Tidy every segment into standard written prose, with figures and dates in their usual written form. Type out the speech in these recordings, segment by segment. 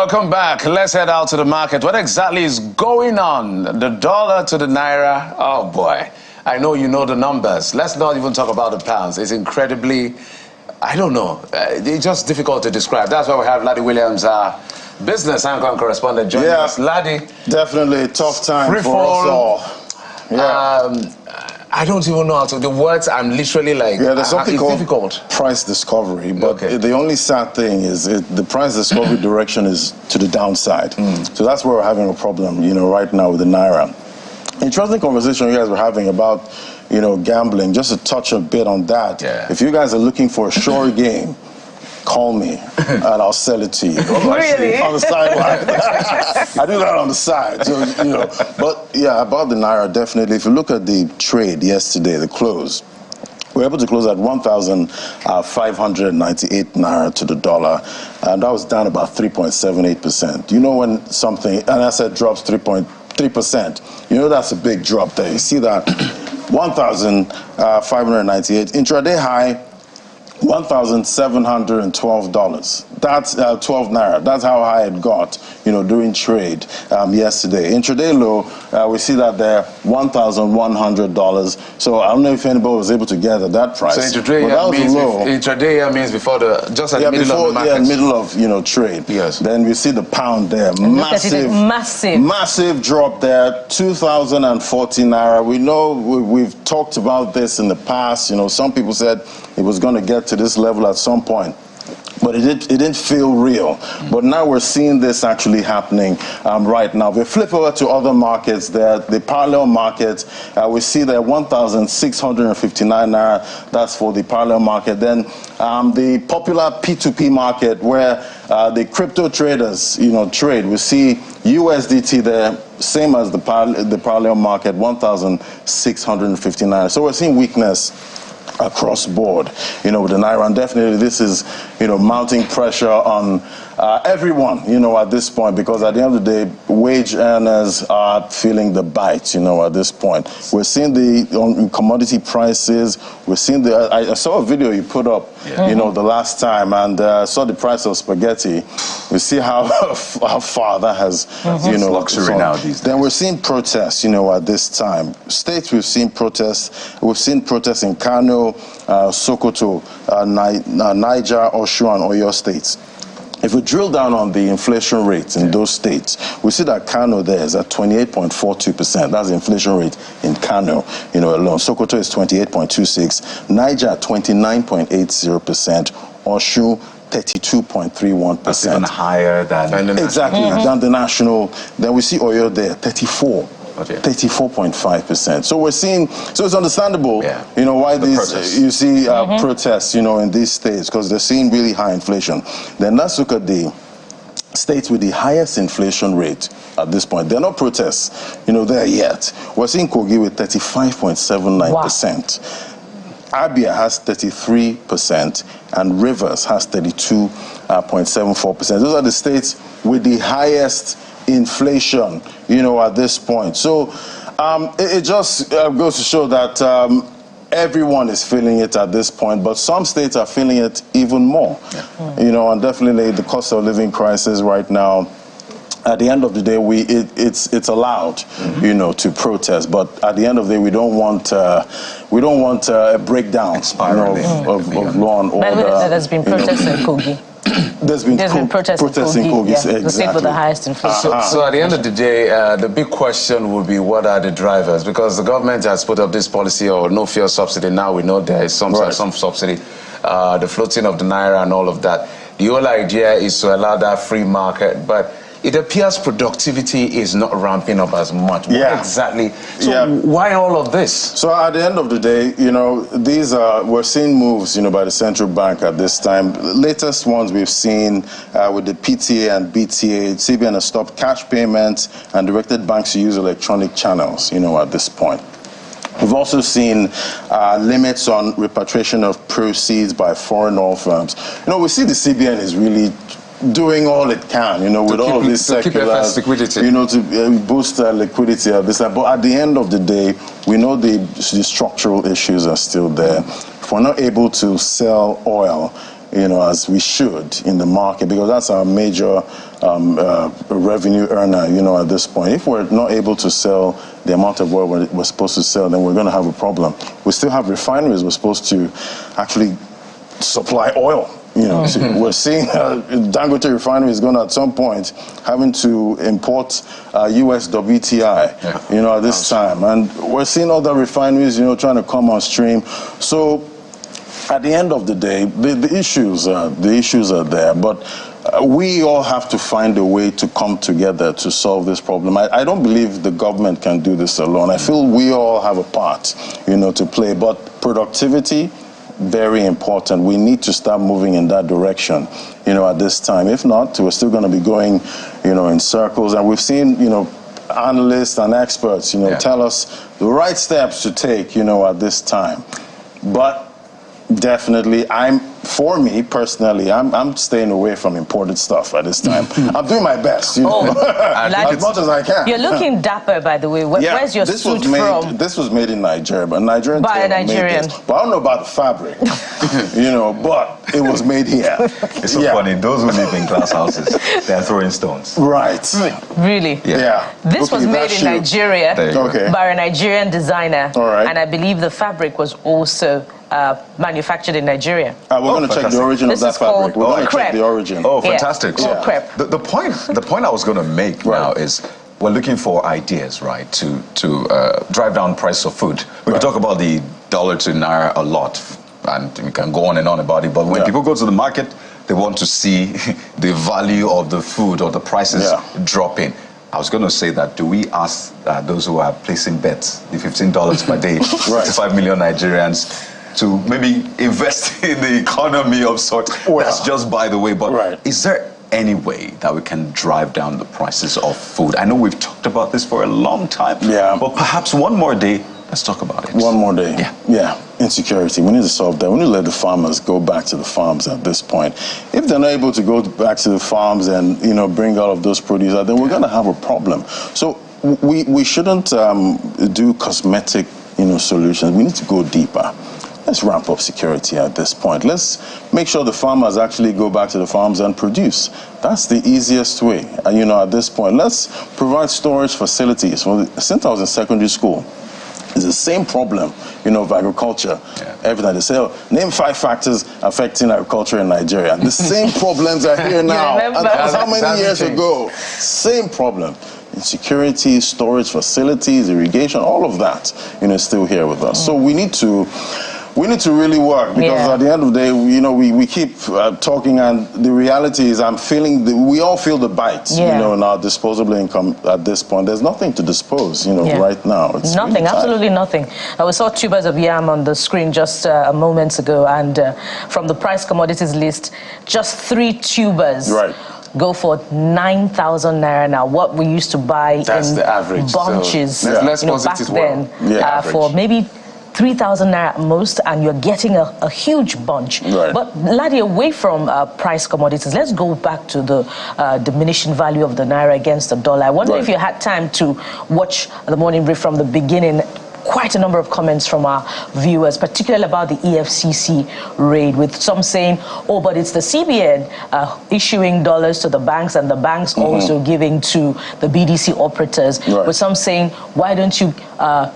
Welcome back. Let's head out to the market. What exactly is going on? The dollar to the Naira? Oh boy. I know you know the numbers. Let's not even talk about the pounds. It's incredibly, I don't know. It's just difficult to describe. That's why we have Laddie Williams, business anchor and correspondent, joining us. Laddie. Definitely a tough time for us all. Yeah. I don't even know how to, the words I'm literally like, there's something called difficult. Price discovery, but the only sad thing is the price discovery direction is to the downside. So that's where we're having a problem, right now with the Naira. Interesting conversation you guys were having about, gambling. Just to touch a bit on that. Yeah. If you guys are looking for a sure game, call me and I'll sell it to you. Really? On the sideline. I do that on the side. So, But yeah, about the Naira, definitely. If you look at the trade yesterday, the close, we were able to close at 1,598 Naira to the dollar, and that was down about 3.78%. When something, and I said drops 3.3%, that's a big drop there. You see that 1,598 intraday high, $1,712. That's 12 Naira. That's how high it got, during trade yesterday. Intraday low, we see that there, $1,100. So I don't know if anybody was able to gather that price. So intraday means before just at the middle of the market. Yeah, middle of trade. Yes. Then we see the pound there, massive drop there, 2,040 Naira. We know we've talked about this in the past. Some people said it was going to get to this level at some point, but it didn't feel real. But now we're seeing this actually happening right now. We flip over to other markets there, the parallel market. We see there 1,659 Naira. That's for the parallel market. Then the popular P2P market, where the crypto traders, trade. We see USDT there, same as the parallel market, 1,659. So we're seeing weakness across board, with the Naira, and definitely this is, mounting pressure on everyone, at this point, because at the end of the day, wage earners are feeling the bite, at this point. We're seeing the commodity prices. We're seeing I saw a video you put up, the last time, and saw the price of spaghetti. We see how far that has, luxury now these days. Then we're seeing protests, at this time. States we've seen protests. We've seen protests in Kano, Sokoto, Niger, Osun, and Oyo states. If we drill down on the inflation rates in those states, we see that Kano there is at 28.42%. That's the inflation rate in Kano, alone. Sokoto is 28.26%, Niger 29.80%, Osun 32.31%. That's even higher than the national. Than the national. Then we see Oyo there, 34.5%. So we're seeing, so it's understandable, why you see protests, in these states, because they're seeing really high inflation. Then let's look at the states with the highest inflation rate at this point. They're not protests, there yet. We're seeing Kogi with 35.79%. Abia has 33%, and Rivers has 32.74%. Those are the states with the highest inflation, at this point. So it just goes to show that everyone is feeling it at this point, but some states are feeling it even more. And definitely the cost of living crisis right now. At the end of the day, it's allowed, to protest. But at the end of the day, we don't want a breakdown of law and order. There's been protests in Kogi. There's been protests in Kogi. Exactly. The state with the highest inflation. So at the end of the day, the big question will be, what are the drivers? Because the government has put up this policy of no fuel subsidy. Now we know there is some subsidy, the floating of the Naira and all of that. The whole idea is to allow that free market, but it appears productivity is not ramping up as much. What exactly? So why all of this? So at the end of the day, we're seeing moves, by the central bank at this time. The latest ones we've seen with the PTA and BTA, CBN has stopped cash payments and directed banks to use electronic channels, at this point. We've also seen limits on repatriation of proceeds by foreign oil firms. We see the CBN is really doing all it can, with all of this secular, liquidity, to boost liquidity of this. But at the end of the day, we know the structural issues are still there. If we're not able to sell oil, as we should in the market, because that's our major revenue earner, at this point. If we're not able to sell the amount of oil we're supposed to sell, then we're going to have a problem. We still have refineries we're supposed to actually supply oil. We're seeing Dangote refinery is going to, at some point, having to import US WTI, at this time. And we're seeing other refineries, trying to come on stream. So at the end of the day, the issues are there, but we all have to find a way to come together to solve this problem. I don't believe the government can do this alone. I feel we all have a part, to play, but productivity, very important. We need to start moving in that direction, at this time. If not, we're still going to be going, in circles. And we've seen, analysts and experts, tell us the right steps to take, at this time. But definitely, for me personally, I'm staying away from imported stuff at this time. I'm doing my best, as much as I can. You're looking dapper, by the way. Where's your suit from? This was made in Nigeria, but Nigerian. By a Nigerian. But I don't know about the fabric, but it was made here. It's so funny. Those who live in glass houses, they're throwing stones. Right. Really? Yeah. This was made in Nigeria by a Nigerian designer. All right. And I believe the fabric was also manufactured in Nigeria. We're going to check the origin of that fabric. We're going to check the origin. Oh, fantastic. So crepe. The point I was going to make now is we're looking for ideas, right, to drive down price of food. We can talk about the dollar to Naira a lot, and we can go on and on about it, but when people go to the market, they want to see the value of the food or the prices dropping. I was going to say that, do we ask those who are placing bets, the $15 per day, 55 million Nigerians, to maybe invest in the economy of sorts? That's just by the way, but is there any way that we can drive down the prices of food? I know we've talked about this for a long time, but perhaps one more day, let's talk about it. One more day. Yeah. Insecurity. We need to solve that. We need to let the farmers go back to the farms at this point. If they're not able to go back to the farms and, bring all of those produce out, then we're going to have a problem. So we shouldn't do cosmetic, solutions. We need to go deeper. Let's ramp up security at this point. Let's make sure the farmers actually go back to the farms and produce. That's the easiest way, at this point. Let's provide storage facilities. Well, since I was in secondary school, it's the same problem, of agriculture. Every time they say, name 5 factors affecting agriculture in Nigeria. The same problems are here now. As how many years ago? Same problem. Insecurity, storage facilities, irrigation, all of that, is still here with us. So we need to really work, because at the end of the day, we keep talking, and the reality is we all feel the bite, in our disposable income at this point. There's nothing to dispose, right now. It's nothing, really absolutely nothing. We saw tubers of yam on the screen just a moment ago, and from the price commodities list, just 3 tubers. Go for 9,000 Naira now. What we used to buy in the average. bunches, So, back then, for maybe 3,000 Naira at most, and you're getting a huge bunch. But Ladi, away from price commodities, let's go back to the diminishing value of the Naira against the dollar. I wonder if you had time to watch the morning brief from the beginning. Quite a number of comments from our viewers, particularly about the EFCC raid, with some saying, but it's the CBN issuing dollars to the banks, and the banks also giving to the BDC operators, with some saying, why don't you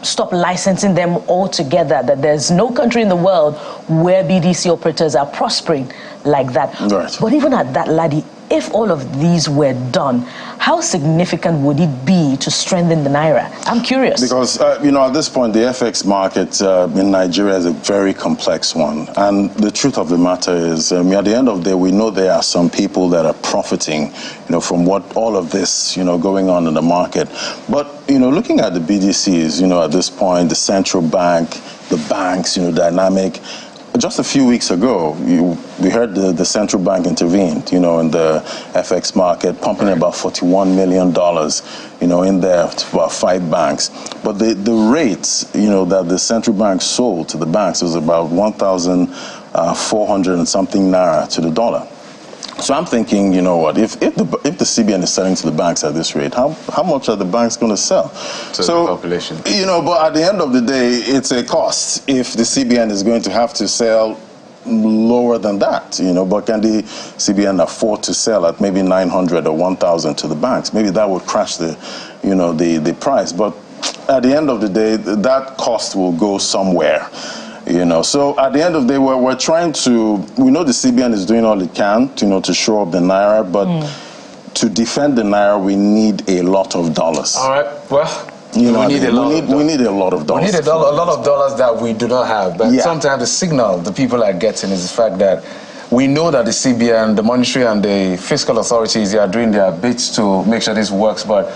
stop licensing them altogether, that there's no country in the world where BDC operators are prospering like that. But even at that, Ladi, if all of these were done, how significant would it be to strengthen the Naira? I'm curious. Because, at this point, the FX market in Nigeria is a very complex one. And the truth of the matter is, at the end of the day, we know there are some people that are profiting, from what all of this, going on in the market. But, looking at the BDCs, at this point, the central bank, the banks, dynamic. Just a few weeks ago, we heard the central bank intervened, in the FX market, pumping about $41 million, in there to about 5 banks. But the rates, that the central bank sold to the banks was about 1,400 and something Naira to the dollar. So I'm thinking, if the CBN is selling to the banks at this rate, how much are the banks going to sell? To the population. But at the end of the day, it's a cost if the CBN is going to have to sell lower than that, you know, but can the CBN afford to sell at maybe 900 or 1,000 to the banks? Maybe that would crash the, you know, the price. But at the end of the day, that cost will go somewhere, you know. So at the end of the day, we're trying to, we know the CBN is doing all it can to, you know, to shore up the Naira, but to defend the Naira, we need a lot of dollars. All right, well, you know, we need a lot of dollars. We need a lot of dollars that we do not have. But sometimes the signal the people are getting is the fact that we know that the CBN, the monetary and the fiscal authorities, they are doing their bits to make sure this works. But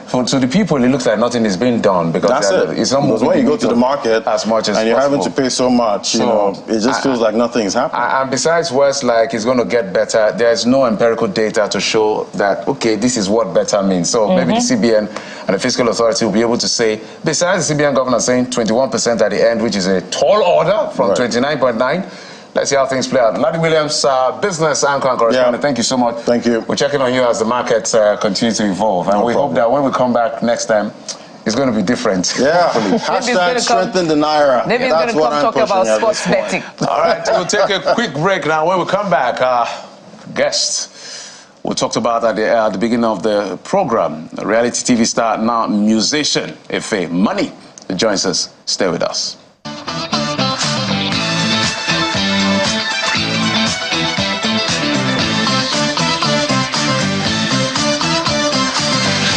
to the people, it looks like nothing is being done because it's not moving. When you go to the market as much as and you're having to pay so much, you know, it just feels like nothing is happening. And besides what's like it's going to get better, there's no empirical data to show that, okay, this is what better means. So maybe the CBN and the fiscal authority will be able to say, besides the CBN governor saying 21% at the end, which is a tall order from 29.9, let's see how things play out. Larry Williams, business anchor and correspondent, thank you so much. Thank you. We're checking on you as the markets continue to evolve. And we hope that when we come back next time, it's going to be different. Yeah. Hashtag strengthen the Naira. Maybe he's going to come talk about sports betting. All right, we'll take a quick break now. When we come back, guest we talked about at the beginning of the program, reality TV star, now musician, Efe Money, joins us. Stay with us.